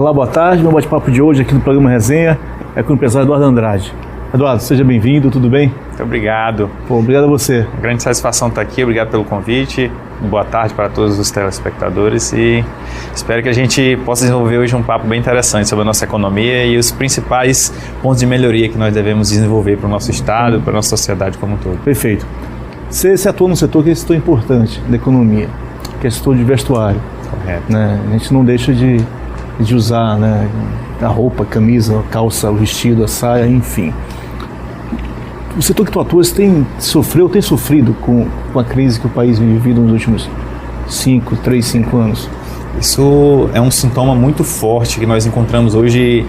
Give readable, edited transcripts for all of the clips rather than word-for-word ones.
Olá, boa tarde. Meu bate-papo de hoje aqui no programa Resenha é com o empresário Eduardo Andrade. Eduardo, seja bem-vindo, tudo bem? Muito obrigado. Obrigado a você. Grande satisfação estar aqui, obrigado pelo convite. Boa tarde para todos os telespectadores e espero que a gente possa desenvolver hoje um papo bem interessante sobre a nossa economia e os principais pontos de melhoria que nós devemos desenvolver para o nosso estado, para a nossa sociedade como um todo. Perfeito. Você atua num setor que é um setor importante da economia, que é o setor de vestuário. Correto. Né? A gente não deixa de usar, né, a roupa, a camisa, a calça, o vestido, a saia, enfim. O setor que tu atua, você tem sofrido com a crise que o país vem vivendo nos últimos 5 anos? Isso é um sintoma muito forte que nós encontramos hoje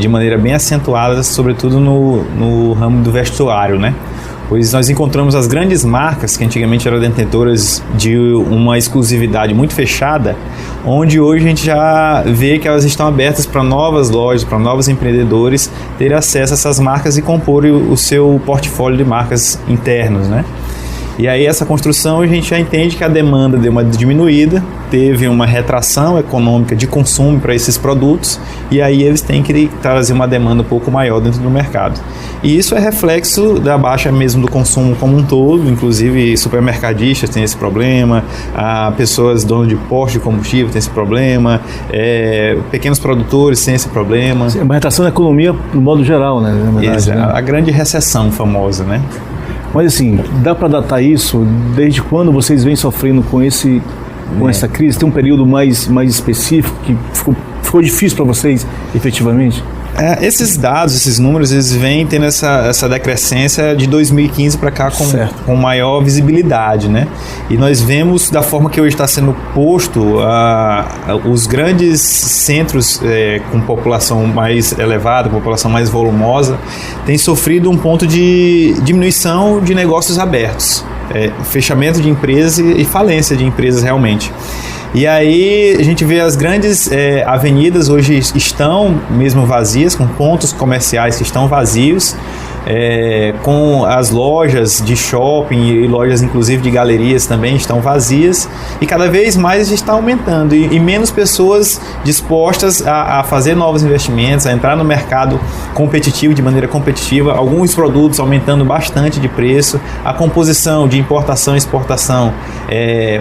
de maneira bem acentuada, sobretudo no ramo do vestuário, né? Pois nós encontramos as grandes marcas que antigamente eram detentoras de uma exclusividade muito fechada, onde hoje a gente já vê que elas estão abertas para novas lojas, para novos empreendedores terem acesso a essas marcas e compor o seu portfólio de marcas internos, né? E aí essa construção a gente já entende que a demanda deu uma diminuída, teve uma retração econômica de consumo para esses produtos e aí eles têm que trazer uma demanda um pouco maior dentro do mercado. E isso é reflexo da baixa mesmo do consumo como um todo, inclusive supermercadistas têm esse problema, pessoas donas de postos de combustível têm esse problema, pequenos produtores têm esse problema. Sim, uma retração da economia no modo geral, né? Na verdade, né? A grande recessão famosa, né? Mas assim, dá para datar isso? Desde quando vocês vêm sofrendo com essa crise? Tem um período mais específico que ficou difícil para vocês, efetivamente? Esses dados, esses números, eles vêm tendo essa decrescência de 2015 para cá com maior visibilidade, né? E nós vemos da forma que hoje está sendo posto, os grandes centros com população mais elevada, população mais volumosa, têm sofrido um ponto de diminuição de negócios abertos, fechamento de empresas e falência de empresas realmente. E aí a gente vê as grandes avenidas hoje estão mesmo vazias, com pontos comerciais que estão vazios, com as lojas de shopping e lojas inclusive de galerias também estão vazias e cada vez mais está aumentando e menos pessoas dispostas a fazer novos investimentos, a entrar no mercado competitivo de maneira competitiva, alguns produtos aumentando bastante de preço, a composição de importação e exportação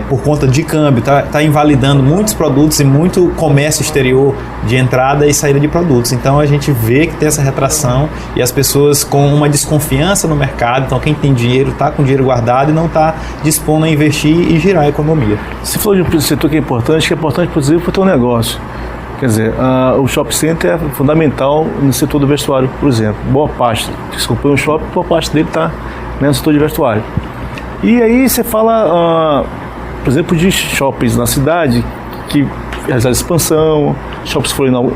por conta de câmbio está invalidando muitos produtos e muito comércio exterior de entrada e saída de produtos. Então a gente vê que tem essa retração e as pessoas com uma desconfiança no mercado, então quem tem dinheiro está com dinheiro guardado e não está dispondo a investir e girar a economia. Você falou de um setor que é importante, por exemplo, para o teu negócio. Quer dizer, o shopping center é fundamental no setor do vestuário, por exemplo. Boa parte, se comprou um shopping, boa parte dele está no setor de vestuário. E aí você fala, por exemplo, de shoppings na cidade que realizaram expansão, shoppings foram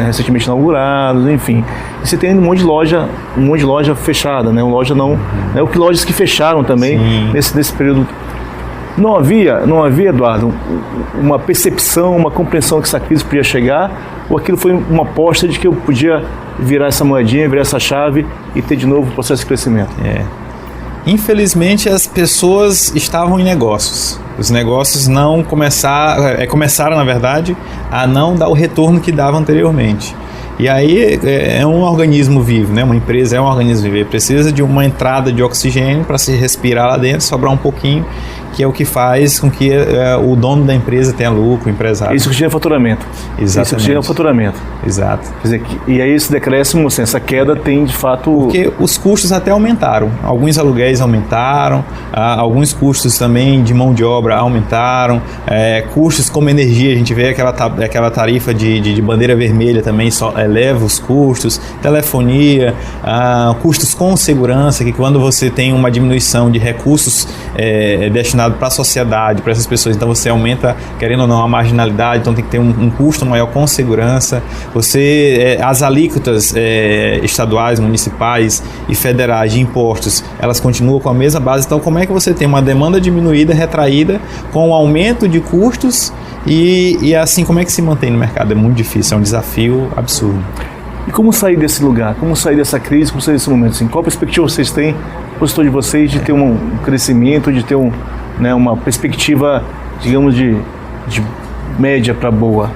recentemente inaugurados, enfim. E você tem um monte de loja fechada, né? O que lojas que fecharam também nesse período. Não havia, Eduardo, uma percepção, uma compreensão que essa crise podia chegar, ou aquilo foi uma aposta de que eu podia virar essa moedinha, virar essa chave e ter de novo o processo de crescimento? Infelizmente as pessoas estavam em negócios. Os negócios não começaram, na verdade, a não dar o retorno que dava anteriormente. E aí é um organismo vivo, né? Uma empresa é um organismo vivo, precisa de uma entrada de oxigênio para se respirar lá dentro, sobrar um pouquinho, que é o que faz com que o dono da empresa tenha lucro, o empresário. Isso que gera faturamento. Exatamente. Isso que gera faturamento. Exato. Quer dizer, e aí esse decréscimo, assim, essa queda tem de fato... Porque os custos até aumentaram. Alguns aluguéis aumentaram, alguns custos também de mão de obra aumentaram, custos como energia, a gente vê aquela tarifa de bandeira vermelha também eleva os custos, telefonia, custos com segurança, que quando você tem uma diminuição de recursos destinados para a sociedade, para essas pessoas, então você aumenta, querendo ou não, a marginalidade, então tem que ter um custo maior com segurança. As alíquotas estaduais, municipais e federais de impostos, elas continuam com a mesma base, então como é que você tem uma demanda diminuída, retraída, com um aumento de custos e assim, como é que se mantém no mercado? É muito difícil, é um desafio absurdo. E como sair desse lugar? Como sair dessa crise? Como sair desse momento? Assim, qual perspectiva vocês têm, o setor de vocês, de ter um crescimento, de ter uma perspectiva, digamos, de média para boa?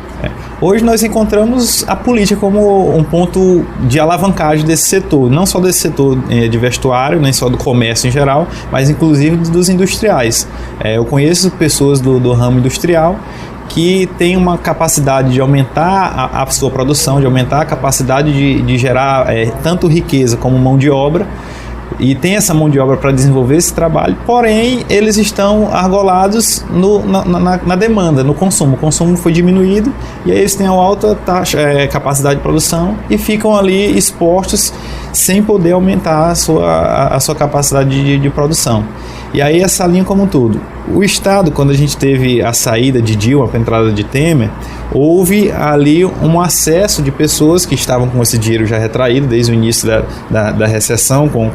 Hoje nós encontramos a política como um ponto de alavancagem desse setor, não só desse setor de vestuário, nem só do comércio em geral, mas inclusive dos industriais. Eu conheço pessoas do ramo industrial que têm uma capacidade de aumentar a sua produção, de aumentar a capacidade de gerar tanto riqueza como mão de obra, e tem essa mão de obra para desenvolver esse trabalho, porém eles estão argolados na demanda, no consumo. O consumo foi diminuído e aí eles têm uma alta capacidade de produção e ficam ali expostos sem poder aumentar a sua capacidade de produção. E aí essa linha como um todo. O Estado, quando a gente teve a saída de Dilma para a entrada de Temer, houve ali um acesso de pessoas que estavam com esse dinheiro já retraído desde o início da recessão com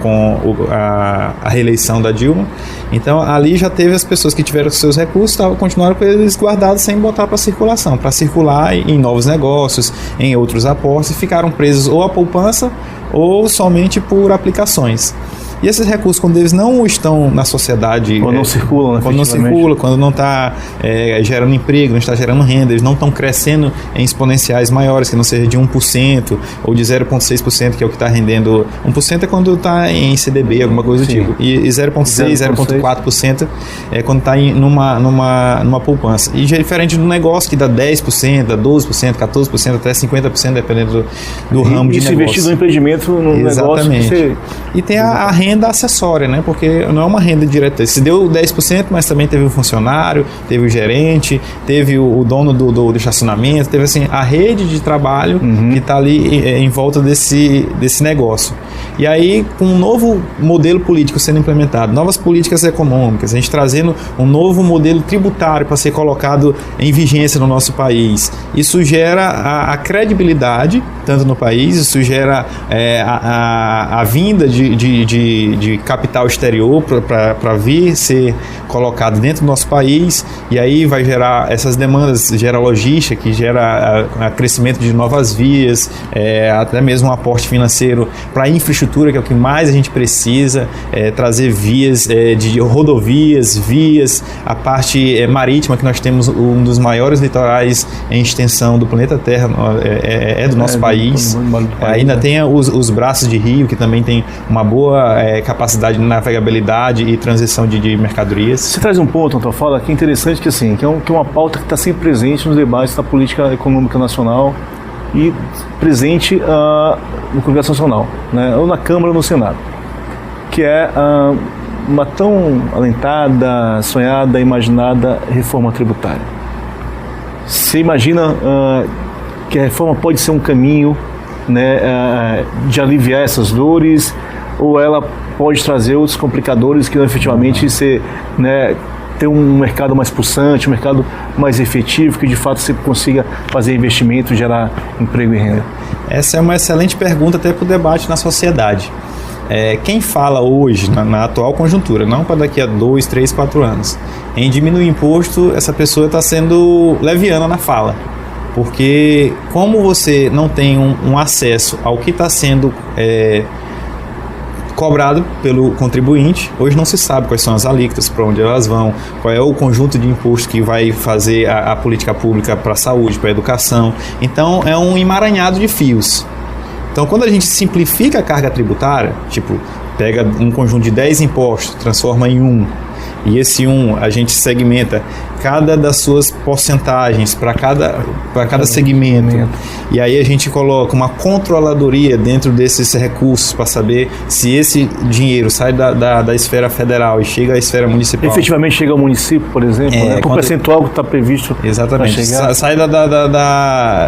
a reeleição da Dilma. Então ali já teve as pessoas que tiveram seus recursos, continuaram com eles guardados sem botar para circulação, para circular em novos negócios, em outros aportes, e ficaram presos ou à poupança ou somente por aplicações. E esses recursos, quando eles não estão na sociedade... Quando não circulam, quando não está gerando emprego, não está gerando renda, eles não estão crescendo em exponenciais maiores, que não seja de 1% ou de 0,6%, que é o que está rendendo... 1% é quando está em CDB, alguma coisa do tipo. E 0,6%, 0,4% é quando está numa poupança. E já é diferente do negócio, que dá 10%, dá 12%, 14%, até 50%, dependendo do ramo de negócio. Isso investido no empreendimento, no negócio... E tem a renda acessória, né? Porque não é uma renda direta. Se deu 10%, mas também teve o funcionário, teve o gerente, teve o dono do estacionamento, teve assim, a rede de trabalho que está ali em volta desse negócio. E aí, com um novo modelo político sendo implementado, novas políticas econômicas, a gente trazendo um novo modelo tributário para ser colocado em vigência no nosso país, isso gera a credibilidade, tanto no país, isso gera a vinda de capital exterior para vir ser colocado dentro do nosso país, e aí vai gerar essas demandas, gera logística, que gera crescimento de novas vias, até mesmo um aporte financeiro para a infraestrutura, que é o que mais a gente precisa, trazer vias de rodovias, vias, a parte marítima, que nós temos um dos maiores litorais em extensão do planeta Terra, do nosso país. Ainda tem os braços de rio, que também tem uma boa capacidade de navegabilidade e transição de mercadorias. Você traz um ponto na tua fala que é interessante, que é uma pauta que está sempre presente nos debates da política econômica nacional e presente no Congresso Nacional, né, ou na Câmara ou no Senado, que é uma tão alentada, sonhada, imaginada reforma tributária. Você imagina que a reforma pode ser um caminho, né, de aliviar essas dores, ou ela pode trazer outros complicadores que não efetivamente ter um mercado mais pulsante, um mercado mais efetivo, que de fato você consiga fazer investimento, gerar emprego e renda? Essa é uma excelente pergunta até para o debate na sociedade. Quem fala hoje, na atual conjuntura, não para daqui a 2, 3, 4 anos, em diminuir imposto, essa pessoa está sendo leviana na fala. Porque como você não tem um acesso ao que está sendo cobrado pelo contribuinte, hoje não se sabe quais são as alíquotas, para onde elas vão, qual é o conjunto de imposto que vai fazer a política pública para a saúde, para a educação. Então é um emaranhado de fios. Então quando a gente simplifica a carga tributária, tipo, pega um conjunto de 10 impostos, transforma em um, e esse a gente segmenta cada das suas porcentagens para cada segmento, e aí a gente coloca uma controladoria dentro desses recursos para saber se esse dinheiro sai da esfera federal e chega à esfera municipal. Efetivamente chega ao município, por exemplo, por percentual que está previsto. Exatamente. Sai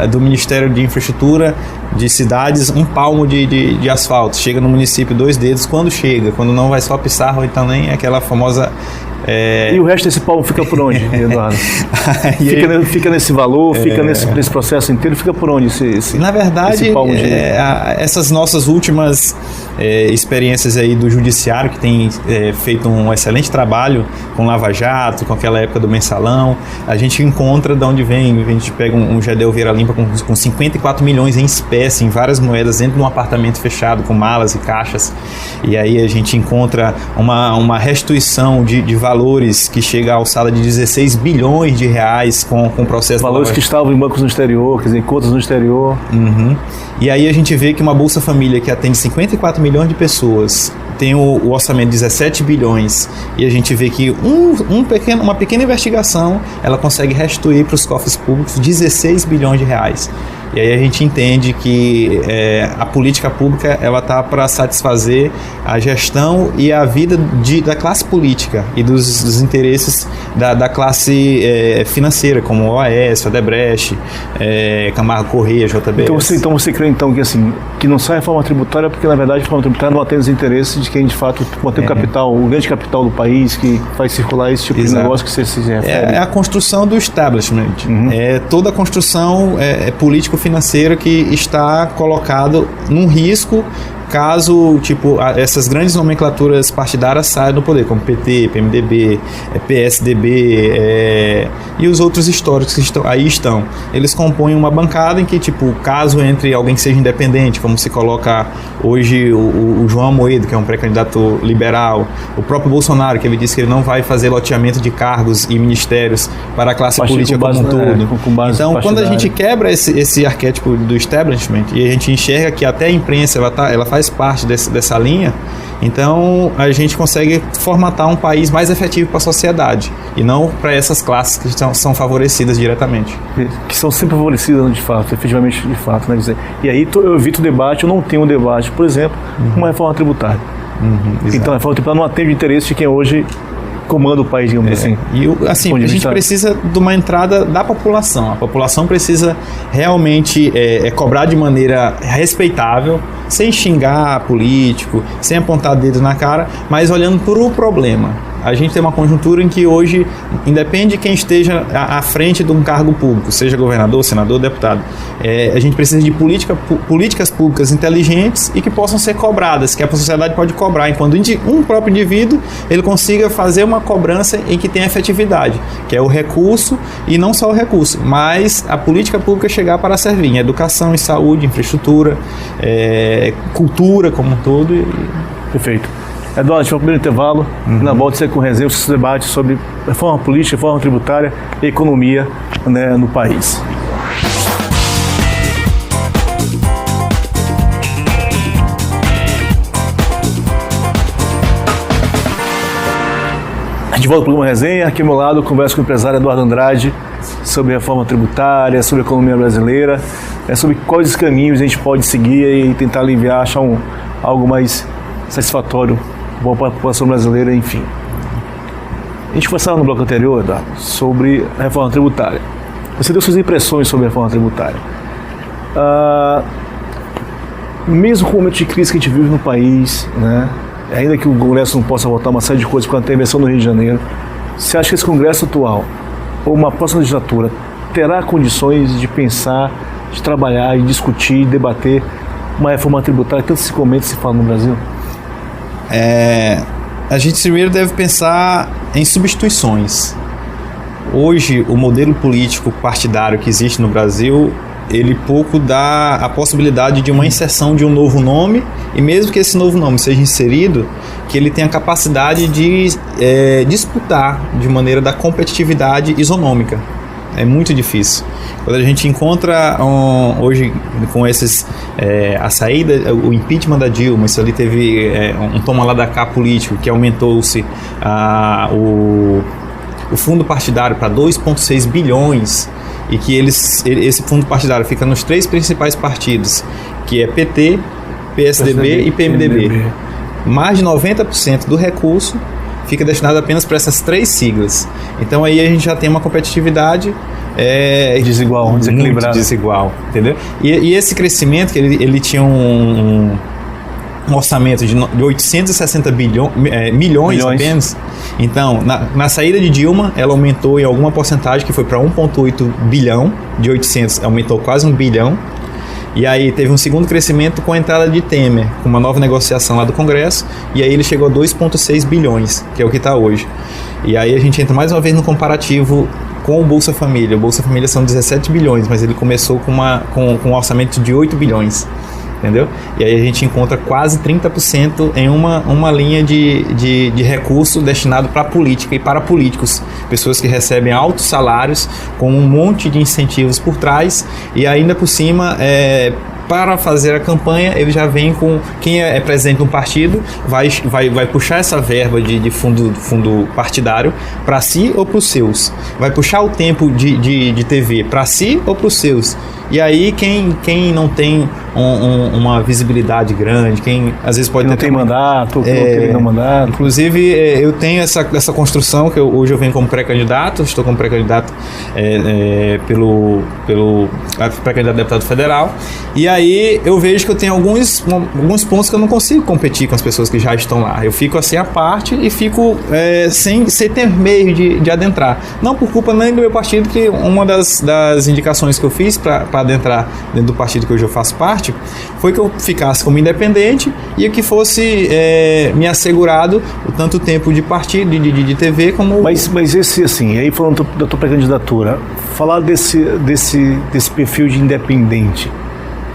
do Ministério de Infraestrutura de cidades, um palmo de asfalto, chega no município 2 dedos, quando não vai só pissarra, ou então nem aquela famosa... E o resto desse palmo fica por onde, Eduardo? Fica nesse valor, fica nesse processo inteiro, fica por onde Na verdade, essas nossas últimas experiências aí do judiciário, que tem feito um excelente trabalho com Lava Jato, com aquela época do mensalão, a gente encontra de onde vem. A gente pega um Gedel Vieira Limpa com 54 milhões em espécie, em várias moedas, dentro de um apartamento fechado com malas e caixas, e aí a gente encontra uma restituição de valor valores que chega à alçada de 16 bilhões de reais com o processo... Valores que estavam em bancos no exterior, quer dizer, em contas no exterior. Uhum. E aí a gente vê que uma Bolsa Família que atende 54 milhões de pessoas tem o orçamento de 17 bilhões e a gente vê que uma pequena investigação ela consegue restituir para os cofres públicos 16 bilhões de reais. E aí a gente entende que a política pública ela está para satisfazer a gestão e a vida da classe política e dos interesses da classe financeira, como o OAS, Odebrecht, Camargo Corrêa, JBS. Então você crê então que, assim, que não sai a reforma tributária porque na verdade a reforma tributária não atende os interesses de quem de fato mantém o capital, o grande capital do país que faz circular esse tipo de negócio que você se refere? É a construção do establishment. É toda a construção político-financeira que está colocado num risco caso, tipo, essas grandes nomenclaturas partidárias saiam do poder, como PT, PMDB, PSDB e os outros históricos que estão. Eles compõem uma bancada em que, tipo, caso entre alguém que seja independente, como se coloca hoje o João Amoedo, que é um pré-candidato liberal, o próprio Bolsonaro, que ele disse que ele não vai fazer loteamento de cargos e ministérios para a classe política como um todo. Então, quando a gente quebra esse arquétipo do establishment e a gente enxerga que até a imprensa ela faz parte dessa linha, então a gente consegue formatar um país mais efetivo para a sociedade e não para essas classes que são favorecidas diretamente. Que são sempre favorecidas de fato, efetivamente de fato. Né? E aí eu evito o debate, eu não tenho um debate, por exemplo, uma reforma tributária. Então a reforma tributária não atende o interesse de quem hoje comanda o país, digamos assim. E assim, a gente precisa de uma entrada da população. A população precisa realmente cobrar de maneira respeitável, sem xingar político, sem apontar dedo na cara, mas olhando para o problema. A gente tem uma conjuntura em que hoje, independe de quem esteja à frente de um cargo público, seja governador, senador, deputado, a gente precisa de políticas públicas inteligentes e que possam ser cobradas, que a sociedade pode cobrar, enquanto um próprio indivíduo ele consiga fazer uma cobrança em que tenha efetividade, que é o recurso, e não só o recurso, mas a política pública chegar para servir em educação, em saúde, infraestrutura, cultura como um todo. Perfeito. Eduardo, a gente vai ao primeiro intervalo, na volta você com resenha, esse debate sobre reforma política, reforma tributária e economia, né, no país. A gente volta para o programa Resenha, aqui ao meu lado eu converso com o empresário Eduardo Andrade sobre reforma tributária, sobre a economia brasileira, sobre quais os caminhos a gente pode seguir e tentar aliviar, achar algo mais satisfatório para a população brasileira, enfim. A gente conversava no bloco anterior, Eduardo, sobre a reforma tributária. Você deu suas impressões sobre a reforma tributária. Mesmo com o momento de crise que a gente vive no país, né, ainda que o Congresso não possa votar uma série de coisas com a intervenção no Rio de Janeiro, você acha que esse Congresso atual, ou uma próxima legislatura, terá condições de pensar, de trabalhar, de discutir, de debater uma reforma tributária que tanto se comenta e se fala no Brasil? A gente primeiro deve pensar em substituições. Hoje, o modelo político partidário que existe no Brasil, ele pouco dá a possibilidade de uma inserção de um novo nome, e mesmo que esse novo nome seja inserido, que ele tenha a capacidade de disputar de maneira da competitividade isonômica. É muito difícil. Quando a gente encontra hoje com esses a saída, o impeachment da Dilma, isso ali teve um toma lá da cá político, que aumentou-se o fundo partidário para 2,6 bilhões e que esse fundo partidário fica nos 3 principais partidos, que é PT, PSDB e PMDB. Mais de 90% do recurso fica destinado apenas para essas 3 siglas. Então aí a gente já tem uma competitividade desigual, desequilibrada. Muito desigual, entendeu? E esse crescimento, que ele tinha um orçamento de 860 milhões apenas. Então, na saída de Dilma, ela aumentou em alguma porcentagem, que foi para 1,8 bilhão, de 800 aumentou quase 1 bilhão. E aí teve um segundo crescimento com a entrada de Temer, com uma nova negociação lá do Congresso, e aí ele chegou a 2,6 bilhões, que é o que está hoje. E aí a gente entra mais uma vez no comparativo com o Bolsa Família. O Bolsa Família são 17 bilhões, mas ele começou com um orçamento de 8 bilhões. entendeu? E aí a gente encontra quase 30% em uma linha de recurso destinado para a política e para políticos, pessoas que recebem altos salários com um monte de incentivos por trás e ainda por cima para fazer a campanha, ele já vem com quem é presidente de um partido, vai puxar essa verba de fundo partidário para si ou para os seus. Vai puxar o tempo de TV para si ou para os seus. E aí quem não tem uma visibilidade grande, quem às vezes pode não tem mandato, não tem mandato. Inclusive eu tenho essa construção que hoje eu venho como pré-candidato, estou como pré-candidato pelo pré-candidato a deputado federal, e aí eu vejo que eu tenho alguns pontos que eu não consigo competir com as pessoas que já estão lá. Eu fico assim à parte e fico sem ter meio de adentrar. Não por culpa nem do meu partido, que uma das indicações que eu fiz para adentrar dentro do partido que hoje eu faço parte foi que eu ficasse como independente e que fosse me assegurado o tanto tempo de partido, de TV como... Mas esse, assim, aí falando da tua pré-candidatura, falar desse perfil de independente,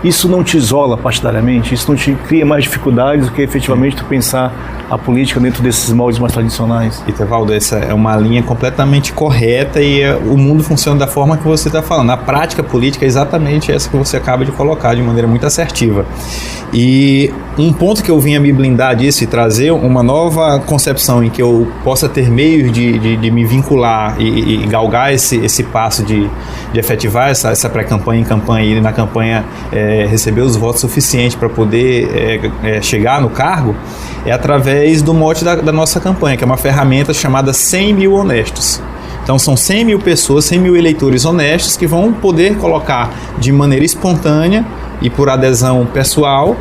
isso não te isola partidariamente? Isso não te cria mais dificuldades do que efetivamente tu pensar a política dentro desses moldes mais tradicionais? Itevaldo, essa é uma linha completamente correta e o mundo funciona da forma que você está falando. A prática política é exatamente essa que você acaba de colocar de maneira muito assertiva. E um ponto que eu vim a me blindar disso e trazer uma nova concepção em que eu possa ter meios de me vincular e galgar esse passo de efetivar essa pré-campanha em campanha e na campanha receber os votos suficientes para poder chegar no cargo, é através do mote da nossa campanha, que é uma ferramenta chamada 100 mil honestos. Então são 100 mil pessoas, 100 mil eleitores honestos que vão poder colocar de maneira espontânea e por adesão pessoal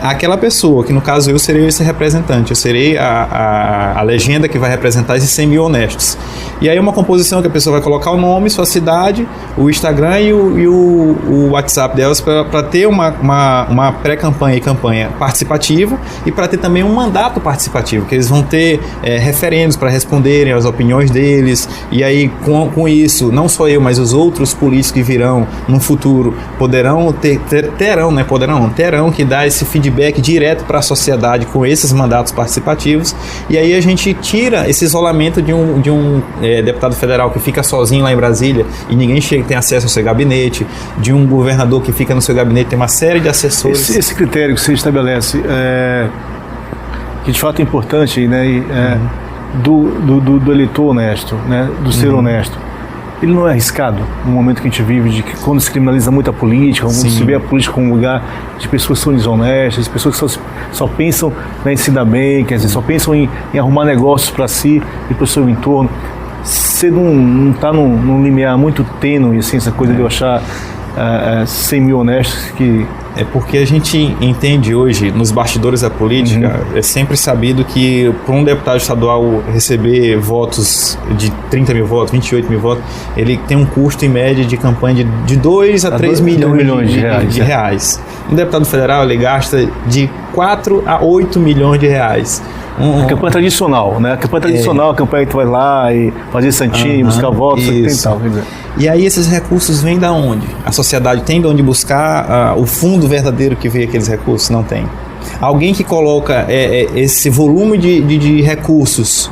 aquela pessoa, que no caso eu serei esse representante, eu serei a legenda que vai representar esses 100 mil honestos. E aí uma composição que a pessoa vai colocar o nome, sua cidade, o Instagram e o WhatsApp delas para ter uma pré-campanha e campanha participativa e para ter também um mandato participativo, que eles vão ter referendos para responderem às opiniões deles, e aí com isso, não só eu, mas os outros políticos que virão no futuro terão que dar esse feedback direto para a sociedade com esses mandatos participativos, e aí a gente tira esse isolamento de um deputado federal que fica sozinho lá em Brasília e ninguém tem acesso ao seu gabinete, de um governador que fica no seu gabinete, tem uma série de assessores. Esse critério que você estabelece, que de fato é importante, né, do eleitor honesto, né, do ser honesto, ele não é arriscado no momento que a gente vive, de que quando se criminaliza muito a política, quando se vê a política como um lugar de pessoas que são desonestas, pessoas que só pensam em se dar bem, quer dizer, só pensam em arrumar negócios para si e para o seu entorno. Você não está num limiar muito tênue, assim, essa coisa de eu achar 100 mil honestos que... É porque a gente entende hoje, nos bastidores da política, é sempre sabido que para um deputado estadual receber votos de 30 mil votos, 28 mil votos, ele tem um custo em média de campanha de 2 a 3 milhões de reais. Um deputado federal, ele gasta de 4 a 8 milhões de reais. A campanha tradicional, né? A campanha tradicional, a campanha que tu vai lá e fazer santinho, buscar votos, e tal. E aí esses recursos vêm da onde? A sociedade tem de onde buscar o fundo verdadeiro que vê aqueles recursos? Não tem. Alguém que coloca esse volume de recursos,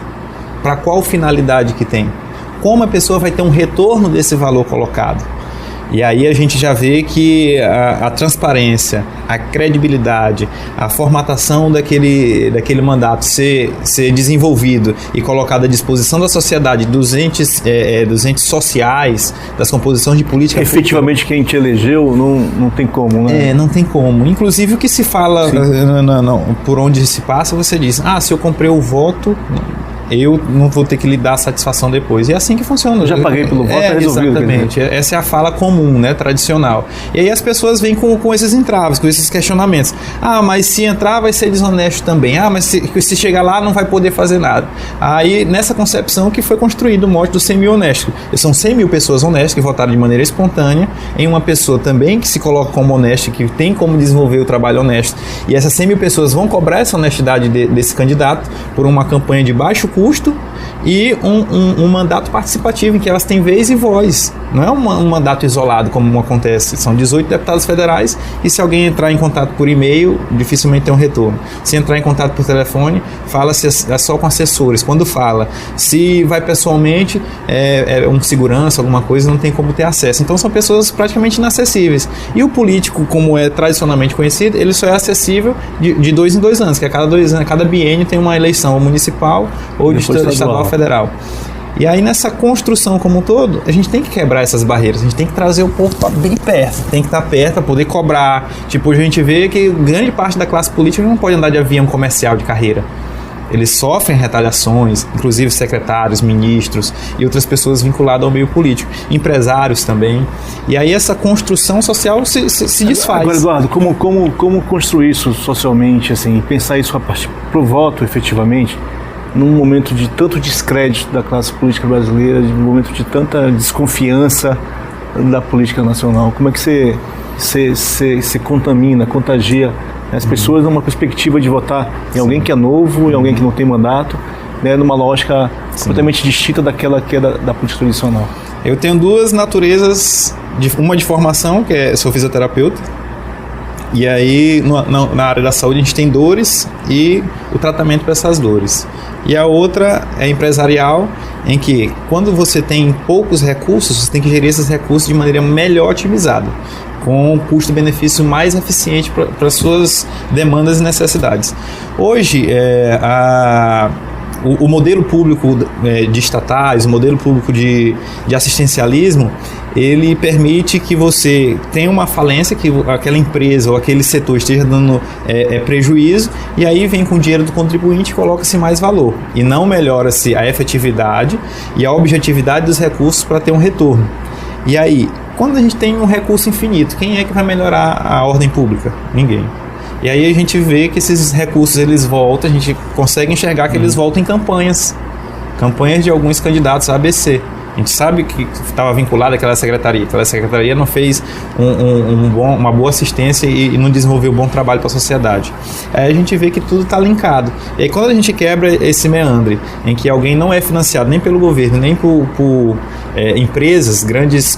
para qual finalidade que tem? Como a pessoa vai ter um retorno desse valor colocado? E aí a gente já vê que a transparência, a credibilidade, a formatação daquele mandato ser desenvolvido e colocado à disposição da sociedade, dos entes sociais, das composições de política... Efetivamente quem te elegeu não tem como, né? Não tem como. Inclusive o que se fala, por onde se passa, você diz, se eu comprei o voto... eu não vou ter que lhe dar satisfação depois. E é assim que funciona. Eu já paguei pelo voto, é resolvido. Exatamente. Essa é a fala comum, né, tradicional. E aí as pessoas vêm com esses entraves, com esses questionamentos. Mas se entrar vai ser desonesto também. Mas se chegar lá não vai poder fazer nada. Aí nessa concepção que foi construído o mote dos 100 mil honestos. São 100 mil pessoas honestas que votaram de maneira espontânea em uma pessoa também que se coloca como honesta, que tem como desenvolver o trabalho honesto. E essas 100 mil pessoas vão cobrar essa honestidade desse candidato por uma campanha de baixo custo e um mandato participativo em que elas têm vez e voz. Não é um mandato isolado como acontece. São 18 deputados federais e se alguém entrar em contato por e-mail, dificilmente tem um retorno. Se entrar em contato por telefone, fala-se só com assessores. Quando fala, se vai pessoalmente, um segurança, alguma coisa, não tem como ter acesso. Então são pessoas praticamente inacessíveis. E o político, como é tradicionalmente conhecido, ele só é acessível de 2 em 2 anos, que a cada 2 anos, a cada biênio tem uma eleição municipal ou de estadual federal. E aí nessa construção como um todo, a gente tem que quebrar essas barreiras, a gente tem que trazer o povo bem perto, tem que estar perto para poder cobrar. Tipo, a gente vê que grande parte da classe política não pode andar de avião comercial de carreira. Eles sofrem retaliações, inclusive secretários, ministros e outras pessoas vinculadas ao meio político, empresários também. E aí essa construção social se desfaz. Agora, Eduardo, como construir isso socialmente, assim, e pensar isso a partir pro voto efetivamente, num momento de tanto descrédito da classe política brasileira, num momento de tanta desconfiança da política nacional? Como é que você contagia as pessoas numa perspectiva de votar em alguém que é novo, em alguém que não tem mandato, né, numa lógica completamente distinta daquela que é da política tradicional? Eu tenho 2 naturezas, uma de formação, que sou fisioterapeuta, e aí na área da saúde a gente tem dores e o tratamento para essas dores. E a outra é empresarial, em que quando você tem poucos recursos, você tem que gerir esses recursos de maneira melhor otimizada, com um custo-benefício mais eficiente para as suas demandas e necessidades. Hoje, o modelo público de estatais, o modelo público de assistencialismo, ele permite que você tenha uma falência, que aquela empresa ou aquele setor esteja dando prejuízo, e aí vem com o dinheiro do contribuinte e coloca-se mais valor. E não melhora-se a efetividade e a objetividade dos recursos para ter um retorno. E aí, quando a gente tem um recurso infinito, quem é que vai melhorar a ordem pública? Ninguém. E aí a gente vê que esses recursos eles voltam, a gente consegue enxergar que eles voltam em campanhas de alguns candidatos a ABC. A gente sabe que estava vinculado àquela secretaria não fez uma boa assistência e não desenvolveu um bom trabalho para a sociedade. Aí a gente vê que tudo está linkado. E aí quando a gente quebra esse meandre, em que alguém não é financiado nem pelo governo, nem por empresas, grandes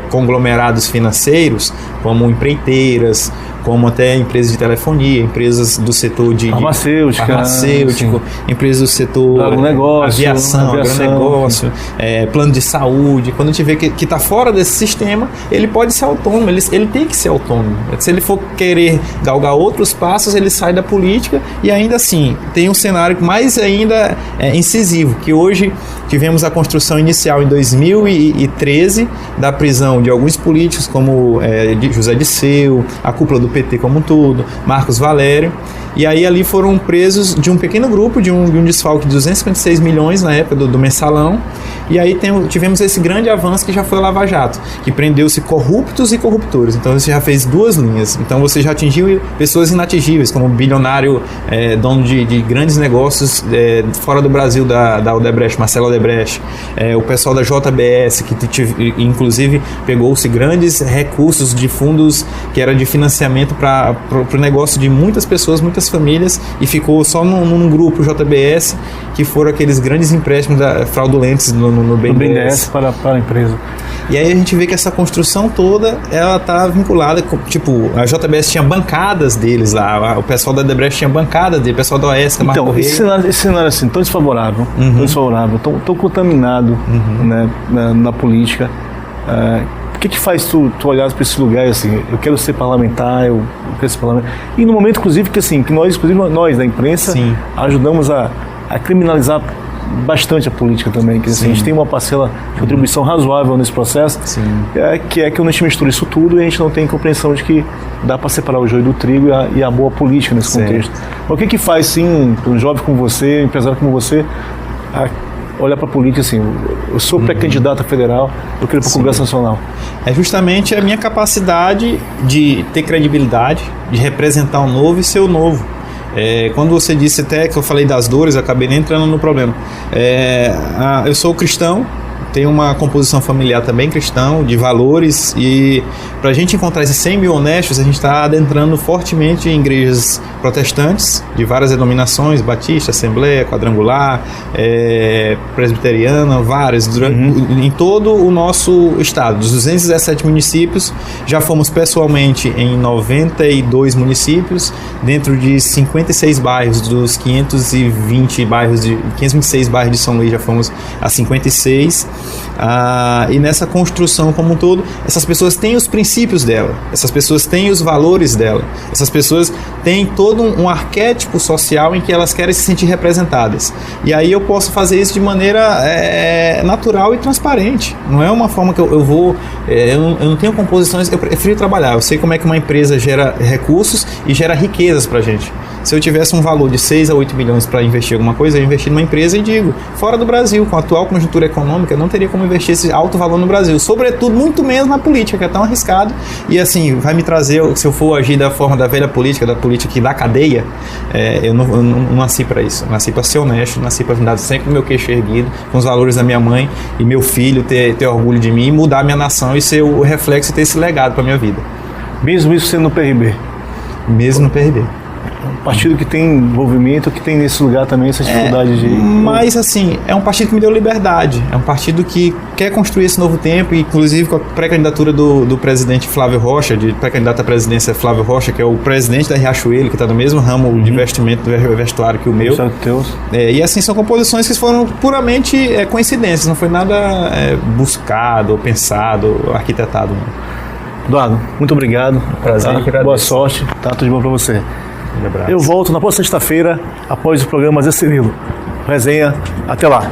conglomerados financeiros, como empreiteiras, como até empresas de telefonia, empresas do setor de farmacêutico, empresas do setor aviação, agronegócio, plano de saúde. Quando a gente vê que está fora desse sistema, ele pode ser autônomo, ele tem que ser autônomo. Se ele for querer galgar outros passos, ele sai da política e ainda assim tem um cenário mais ainda incisivo, que hoje tivemos a construção inicial em 2013 da prisão de alguns políticos como José Disseu, a cúpula do PT como um todo, Marcos Valério, e aí ali foram presos de um pequeno grupo, de um desfalque de 256 milhões na época do mensalão, e aí tivemos esse grande avanço que já foi a Lava Jato, que prendeu-se corruptos e corruptores. Então você já fez 2 linhas, então você já atingiu pessoas inatingíveis, como o bilionário dono de grandes negócios fora do Brasil da Odebrecht, Marcelo Odebrecht, o pessoal da JBS, que inclusive pegou-se grandes recursos de fundos que era de financiamento para o negócio de muitas pessoas, muitas famílias, e ficou só num grupo JBS, que foram aqueles grandes empréstimos fraudulentos no BNDES para a empresa. E aí a gente vê que essa construção toda, ela está vinculada com, tipo, a JBS tinha bancadas deles lá, o pessoal da Odebrecht tinha bancada dele, o pessoal da OAS, então, esse cenário assim, tão desfavorável, tão contaminado, né, na política, o que faz tu olhar para esse lugar assim, eu quero ser parlamentar, eu quero ser parlamentar, e no momento inclusive que nós da imprensa, ajudamos a criminalizar bastante a política também, que assim, a gente tem uma parcela de contribuição razoável nesse processo, que é que a gente mistura isso tudo e a gente não tem compreensão de que dá para separar o joio do trigo e a boa política nesse contexto. Mas o que faz, sim, um jovem como você, um empresário como você, olhar para a política assim, eu sou pré-candidato a federal, eu quero ir para o Congresso Nacional? É justamente a minha capacidade de ter credibilidade, de representar o novo e ser o novo. Quando você disse até que eu falei das dores, eu acabei nem entrando no problema. Eu sou cristão, tem uma composição familiar também cristã, de valores, e para a gente encontrar esses 100 mil honestos, a gente está adentrando fortemente em igrejas protestantes, de várias denominações, Batista, Assembleia, Quadrangular, Presbiteriana, várias, em todo o nosso estado, dos 217 municípios, já fomos pessoalmente em 92 municípios, dentro de 56 bairros, dos 526 bairros de São Luís, já fomos a 56, e nessa construção como um todo, essas pessoas têm os princípios dela, essas pessoas têm os valores dela, essas pessoas têm todo um arquétipo social em que elas querem se sentir representadas, e aí eu posso fazer isso de maneira natural e transparente, não é uma forma que eu não tenho composições, eu prefiro trabalhar, eu sei como é que uma empresa gera recursos e gera riquezas pra gente. Se eu tivesse um valor de 6 a 8 milhões para investir em alguma coisa, eu investi numa empresa e digo, fora do Brasil, com a atual conjuntura econômica, não teria como investir esse alto valor no Brasil. Sobretudo, muito menos na política, que é tão arriscado. E assim, vai me trazer, se eu for agir da forma da velha política, da política da cadeia, eu não nasci para isso. Eu nasci para ser honesto, nasci para andar sempre com o meu queixo erguido, com os valores da minha mãe e meu filho, ter orgulho de mim, mudar a minha nação e ser o reflexo e ter esse legado para minha vida. Mesmo isso sendo no PRB? Mesmo no PRB. Um partido que tem envolvimento, que tem nesse lugar também essa dificuldade de... Mas assim, é um partido que me deu liberdade, é um partido que quer construir esse novo tempo, e inclusive com a pré-candidatura do presidente Flávio Rocha, de pré-candidato à presidência Flávio Rocha, que é o presidente da Riachuelo, que está no mesmo ramo de investimento do vestuário que o meu. E assim, são composições que foram puramente coincidências, não foi nada buscado, ou pensado, ou arquitetado. Eduardo, muito obrigado. Prazer, boa sorte, tudo de bom para você. Eu volto na próxima sexta-feira, após o programa Zé Cirilo. Resenha, até lá.